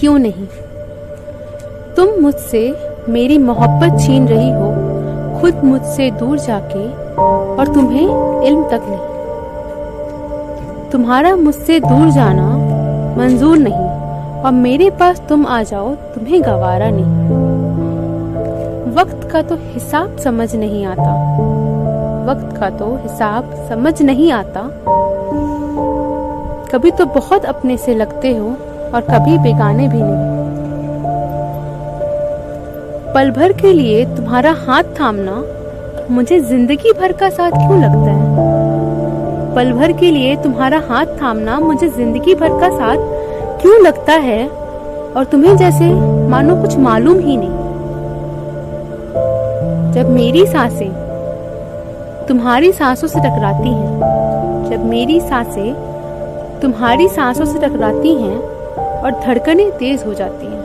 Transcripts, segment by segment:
क्यों नहीं? तुम मुझसे मेरी मोहब्बत छीन रही हो, खुद मुझसे दूर जाके, और तुम्हें इल्म तक नहीं। तुम्हारा मुझसे दूर जाना मंजूर नहीं, और मेरे पास तुम आ जाओ तुम्हें गवारा नहीं। वक्त का तो हिसाब समझ नहीं आता, वक्त का तो हिसाब समझ नहीं आता। कभी तो बहुत अपने से लगते हो और कभी बेगाने भी नहीं। पल भर के लिए तुम्हारा हाथ थामना मुझे जिंदगी भर का साथ क्यों लगता है? पल भर के लिए तुम्हारा हाथ थामना मुझे जिंदगी भर का साथ क्यों लगता है, और तुम्हें जैसे मानो कुछ मालूम ही नहीं। जब मेरी सांसें तुम्हारी सांसों से टकराती हैं, जब मेरी सांसें तुम्हारी सांसों से टकराती हैं और धड़कनें तेज हो जाती हैं,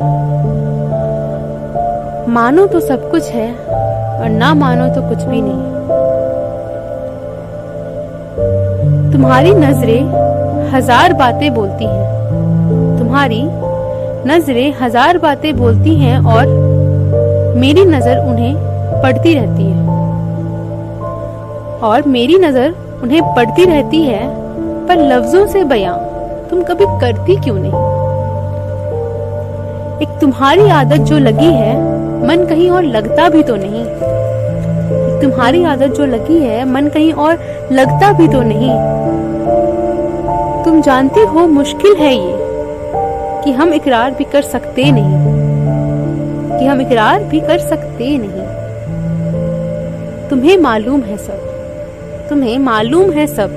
मानो तो सब कुछ है और ना मानो तो कुछ भी नहीं। तुम्हारी नजरें हजार बातें बोलती हैं, तुम्हारी नजरें हजार बातें बोलती हैं, और मेरी नजर उन्हें पढ़ती रहती है, और मेरी नजर उन्हें पढ़ती रहती है, पर लफ्जों से बयां तुम कभी करती क्यों नहीं? एक तुम्हारी आदत जो लगी है, मन कहीं और लगता भी तो नहीं। एक तुम्हारी आदत जो लगी है, मन कहीं और लगता भी तो नहीं। तुम जानती हो मुश्किल है ये कि हम इकरार भी कर सकते नहीं, कि हम इकरार भी कर सकते नहीं। तुम्हें मालूम है सब, तुम्हें मालूम है सब,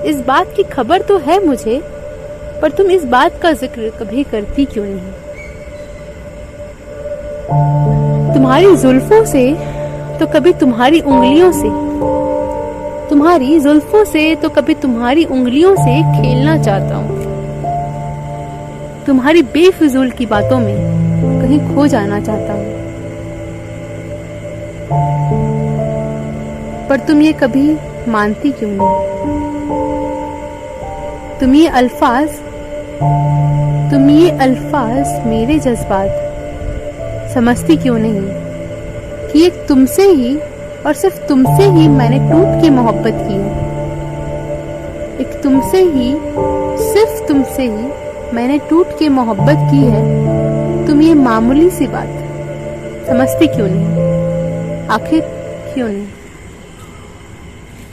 इस बात की खबर तो है मुझे, पर तुम इस बात का जिक्र कभी करती क्यों नहीं? तुम्हारी जुल्फों से तो कभी तुम्हारी उंगलियों से, तुम्हारी जुल्फों से तो कभी तुम्हारी उंगलियों से खेलना चाहता हूँ। तुम्हारी बेफिजूल की बातों में कहीं खो जाना चाहता हूँ, पर तुम ये कभी मानती क्यों नहीं? तुम ये अल्फाज मेरे जज्बात समझती क्यों नहीं, कि एक तुमसे ही और सिर्फ तुमसे ही मैंने टूट के मोहब्बत की है। एक तुमसे ही, सिर्फ तुमसे ही मैंने टूट के मोहब्बत की है। तुम ये मामूली सी बात समझती क्यों नहीं? आखिर क्यों नहीं?